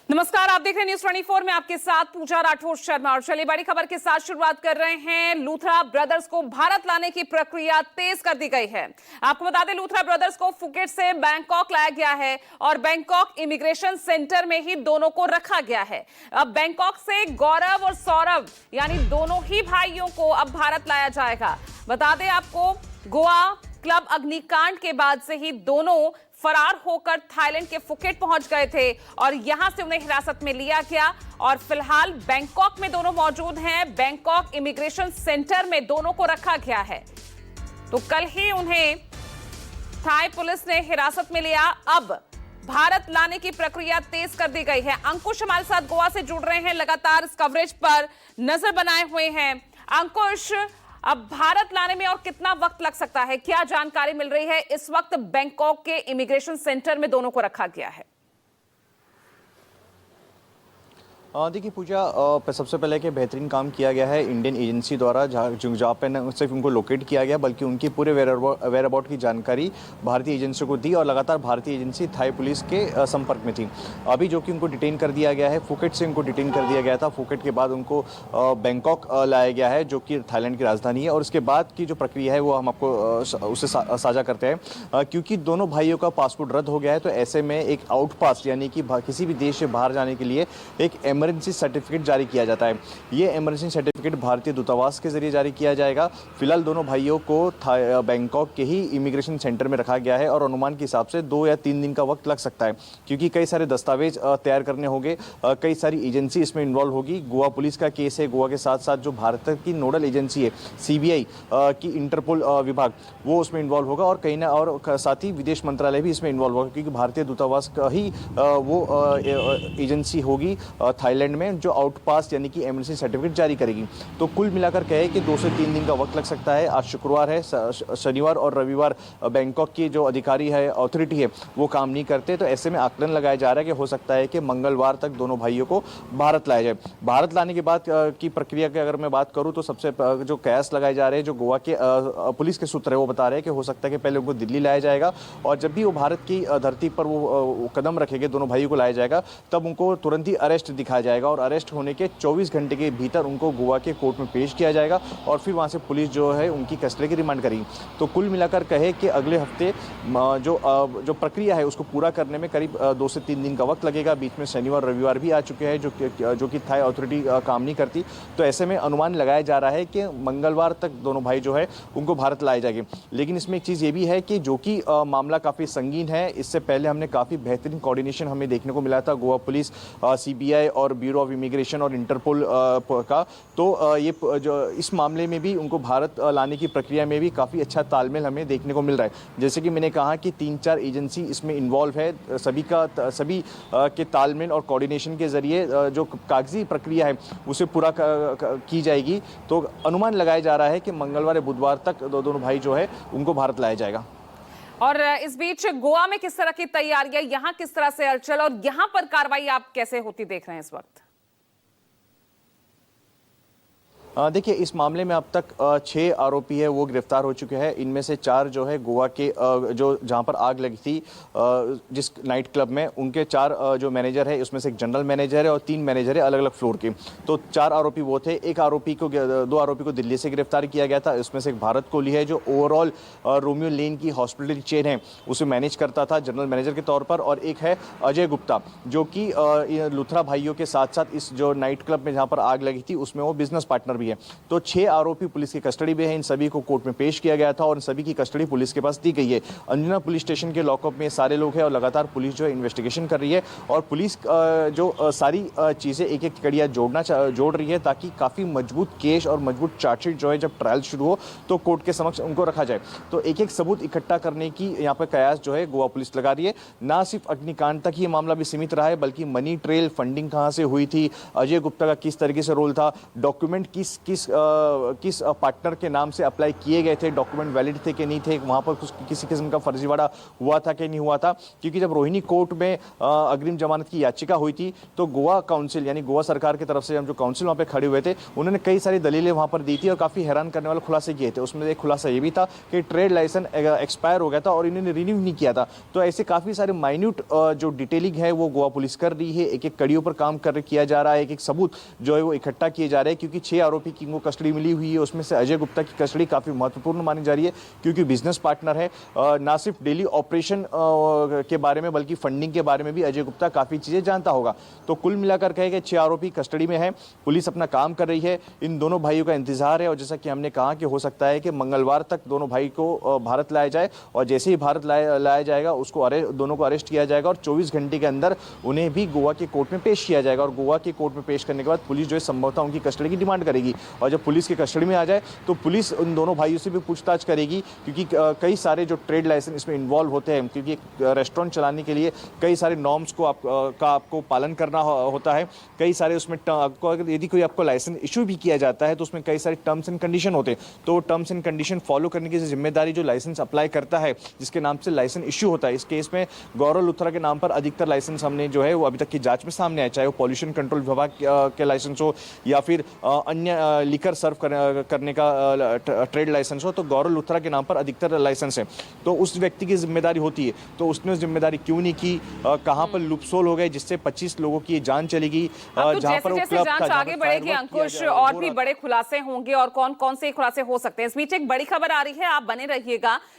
नमस्कार, आप देख रहे हैं न्यूज 24 में आपके साथ पूजा राठौर शर्मा। और चलिए बड़ी खबर के साथ शुरुआत कर रहे हैं। लूथरा ब्रदर्स को भारत लाने की प्रक्रिया तेज कर दी गई है। आपको बता दें, लूथरा ब्रदर्स को फुकेट से बैंकॉक लाया गया है और बैंकॉक इमिग्रेशन सेंटर में ही दोनों को रखा गया है। अब बैंकॉक से गौरव और सौरभ यानी दोनों ही भाइयों को अब भारत लाया जाएगा। बता दें आपको, गोवा क्लब अग्निकांड के बाद से ही दोनों फरार होकर थाईलैंड के फुकेट पहुंच गए थे और यहां से उन्हें हिरासत में लिया गया और फिलहाल बैंकॉक में दोनों मौजूद हैं। बैंकॉक इमिग्रेशन सेंटर में दोनों को रखा गया है। तो कल ही उन्हें थाई पुलिस ने हिरासत में लिया। अब भारत लाने की प्रक्रिया तेज कर दी गई है। अंकुश हमारे साथ गोवा से जुड़ रहे हैं, लगातार इस कवरेज पर नजर बनाए हुए हैं। अंकुश, अब भारत लाने में और कितना वक्त लग सकता है? क्या जानकारी मिल रही है? इस वक्त बैंकॉक के इमिग्रेशन सेंटर में दोनों को रखा गया है। देखिए पूजा, सबसे पहले कि बेहतरीन काम किया गया है इंडियन एजेंसी द्वारा, जहाँ पे न सिर्फ उनको लोकेट किया गया बल्कि उनकी पूरे वेयर अबाउट की जानकारी भारतीय एजेंसी को दी और लगातार भारतीय एजेंसी थाई पुलिस के संपर्क में थी। अभी जो कि उनको डिटेन कर दिया गया है, फुकेट से उनको डिटेन कर दिया गया था। फुकेट के बाद उनको बैंकॉक लाया गया है, जो कि थाईलैंड की राजधानी है। और उसके बाद की जो प्रक्रिया है वो हम आपको उससे साझा करते हैं। क्योंकि दोनों भाइयों का पासपोर्ट रद्द हो गया है, तो ऐसे में एक आउट पास यानी कि किसी भी देश से बाहर जाने के लिए एक इमरजेंसी सर्टिफिकेट जारी किया जाता है। ये इमरजेंसी सर्टिफिकेट भारतीय दूतावास के जरिए जारी किया जाएगा। फिलहाल दोनों भाइयों को बैंकॉक के ही इमिग्रेशन सेंटर में रखा गया है और अनुमान के हिसाब से 2 या 3 दिन का वक्त लग सकता है, क्योंकि कई सारे दस्तावेज तैयार करने होंगे, कई सारी एजेंसी इसमें इन्वॉल्व होगी। गोवा पुलिस का केस है, गोवा के साथ साथ जो भारत की नोडल एजेंसी है सीबीआई की इंटरपोल विभाग, वो उसमें इन्वॉल्व होगा और कहीं ना और साथ ही विदेश मंत्रालय भी इसमें इन्वॉल्व होगा, क्योंकि भारतीय दूतावास का ही वो एजेंसी होगी थाईलैंड में जो आउट पास यानी कि इमरजेंसी सर्टिफिकेट जारी करेगी। तो कुल मिलाकर कहे कि 2 से 3 दिन का वक्त लग सकता है। आज शुक्रवार है, शनिवार और रविवार बैंकॉक की जो अधिकारी है, अथॉरिटी है, वो काम नहीं करते। तो ऐसे में आकलन लगाया जा रहा है कि हो सकता है कि मंगलवार तक दोनों भाइयों को भारत लाया जाए। भारत लाने के बाद की प्रक्रिया की अगर मैं बात करूँ तो सबसे जो कयास लगाए जा रहे हैं, जो गोवा के पुलिस के सूत्र है वो बता रहे हैं कि हो सकता है कि पहले उनको दिल्ली लाया जाएगा और जब भी वो भारत की धरती पर वो कदम रखेंगे, दोनों भाइयों को लाया जाएगा, तब उनको तुरंत ही अरेस्ट दिखाया जाएगा और अरेस्ट होने के 24 घंटे के भीतर उनको गोवा के कोर्ट में पेश किया जाएगा और फिर वहां से पुलिस जो है उनकी कस्टडी की रिमांड करेगी। तो कुल मिलाकर कहे कि अगले हफ्ते जो प्रक्रिया है उसको पूरा करने में करीब 2 से 3 दिन का वक्त लगेगा। बीच में शनिवार रविवार भी आ चुके हैं जो कि थाई अथॉरिटी काम नहीं करती। तो ऐसे में अनुमान लगाया जा रहा है कि मंगलवार तक दोनों भाई जो है उनको भारत लाए जाएंगे। लेकिन इसमें एक चीज़ ये भी है कि जो कि मामला काफ़ी संगीन है। इससे पहले हमने काफ़ी बेहतरीन कोऑर्डिनेशन हमें देखने को मिला था गोवा पुलिस, सीबीआई और ब्यूरो ऑफ इमिग्रेशन और इंटरपोल का। तो ये जो इस मामले में भी उनको भारत लाने की प्रक्रिया में भी काफ़ी अच्छा तालमेल हमें देखने को मिल रहा है। जैसे कि मैंने कहा कि 3-4 एजेंसी इसमें इन्वॉल्व है, सभी के तालमेल और कोऑर्डिनेशन के जरिए जो कागजी प्रक्रिया है उसे पूरा की जाएगी। तो अनुमान लगाया जा रहा है कि मंगलवार या बुधवार तक दोनों भाई जो है उनको भारत लाया जाएगा। और इस बीच गोवा में किस तरह की तैयारियां, यहाँ किस तरह से हलचल और यहाँ पर कार्रवाई आप कैसे होती देख रहे हैं इस वक्त? देखिए, इस मामले में अब तक 6 आरोपी है वो गिरफ्तार हो चुके हैं। इनमें से 4 जो है गोवा के जो जहां पर आग लगी थी जिस नाइट क्लब में, उनके 4 जो मैनेजर है, उसमें से एक जनरल मैनेजर है और 3 मैनेजर है अलग अलग फ्लोर के। तो 4 आरोपी वो थे। 2 आरोपी को दिल्ली से गिरफ्तार किया गया था। इसमें से एक भारत कोहली है जो ओवरऑल रोमियो लेन की हॉस्पिटलिटी चेन है उसे मैनेज करता था जनरल मैनेजर के तौर पर, और एक है अजय गुप्ता जो कि लूथरा भाइयों के साथ साथ इस जो नाइट क्लब में जहाँ पर आग लगी थी उसमें वो बिजनेस पार्टनर भी है। तो 6 आरोपी पुलिस की कस्टडी में है। इन सभी को कोर्ट में पेश किया गया था और इन सभी की कस्टडी पुलिस के पास दी गई है। अंजुना पुलिस स्टेशन के लॉकअप में सारे लोग हैं और लगातार पुलिस जो है इन्वेस्टिगेशन कर रही है और पुलिस जो सारी चीज़ें एक-एक कड़ियाँ जोड़ रही है ताकि काफ़ी मजबूत केस और मजबूत चार्जशीट जो है जब ट्रायल शुरू हो तो कोर्ट के समक्ष उनको रखा जाए। तो एक-एक सबूत इकट्ठा करने की यहाँ पर कयास जो है गोवा पुलिस लगा रही है। ना सिर्फ अग्निकांड तक ही मामला भी सीमित रहा है, बल्कि मनी ट्रेल, फंडिंग कहाँ से हुई थी, अजय गुप्ता का किस तरीके से रोल था, डॉक्यूमेंट किस किस पार्टनर के नाम से अप्लाई किए गए थे, डॉक्यूमेंट वैलिड थे कि नहीं थे, वहाँ पर किसी किस्म का फर्जीवाड़ा हुआ था कि नहीं हुआ था। क्योंकि जब रोहिणी कोर्ट में अग्रिम जमानत की याचिका हुई थी तो गोवा काउंसिल यानी गोवा सरकार की तरफ से हम जो काउंसिल वहाँ पे खड़े हुए थे उन्होंने कई सारी दलीलें वहाँ पर दी थी और काफ़ी हैरान करने वाले खुलासे किए थे। उसमें एक खुलासा ये भी था कि ट्रेड लाइसेंस एक्सपायर हो गया था और इन्होंने रिन्यू नहीं किया था। तो ऐसे काफ़ी सारे माइन्यूट जो डिटेलिंग है वो गोवा पुलिस कर रही है, एक एक कड़ियों पर काम किया जा रहा है, एक एक सबूत जो है वो इकट्ठा किए जा रहे हैं। क्योंकि 6 आरोपी की वो कस्टडी मिली हुई है, उसमें से अजय गुप्ता की कस्टडी काफ़ी महत्वपूर्ण मानी जा रही है क्योंकि बिजनेस पार्टनर है। ना सिर्फ डेली ऑपरेशन के बारे में बल्कि फंडिंग के बारे में भी अजय गुप्ता काफ़ी चीज़ें जानता होगा। तो कुल मिलाकर कहे कि 6 आरोपी कस्टडी में है, पुलिस अपना काम कर रही है, इन दोनों भाइयों का इंतजार है। और जैसा कि हमने कहा कि हो सकता है कि मंगलवार तक दोनों भाई को भारत लाया जाए और जैसे ही भारत लाया जाएगा उसको दोनों को अरेस्ट किया जाएगा और 24 घंटे के अंदर उन्हें भी गोवा के कोर्ट में पेश किया जाएगा। और गोवा के कोर्ट में पेश करने के बाद पुलिस जो है संभवतः उनकी कस्टडी की डिमांड करेगी और जब पुलिस की कस्टडी में आ जाए तो पुलिस उन दोनों भाइयों से भी पूछताछ करेगी क्योंकि कई सारे जो ट्रेड लाइसेंस इसमें इन्वॉल्व होते हैं। क्योंकि रेस्टोरेंट चलाने के लिए कई सारे नॉर्म्स को आपको पालन करना होता है। कई सारे उसमें अगर यदि कोई आपको लाइसेंस इशू भी किया जाता है तो उसमें कई सारे टर्म्स एंड कंडीशन होते हैं। तो टर्म्स एंड कंडीशन फॉलो करने की जिम्मेदारी जो लाइसेंस अप्लाई करता है जिसके नाम से लाइसेंस इशू होता है, इस केस में गौरव लुथरा के नाम पर अधिकतर लाइसेंस हमने जो है वो अभी तक की जांच में सामने आया, चाहे वो पॉल्यूशन कंट्रोल विभाग के लाइसेंस हो या फिर अन्य लिकर सर्व करने का ट्रेड लाइसेंस हो। तो गौरव लुथरा के नाम पर अधिकतर लाइसेंस है। तो उस व्यक्ति की जिम्मेदारी होती है, तो उसने उस जिम्मेदारी क्यों नहीं की, कहां पर लुपसोल हो गए जिससे 25 लोगों की जान चलेगी। जहां पर जैसे जांच आगे बढ़ेगी अंकुश और भी बड़े खुलासे होंगे और कौन कौन से खुलासे हो सकते हैं। इस बीच एक बड़ी खबर आ रही है, आप बने रहिएगा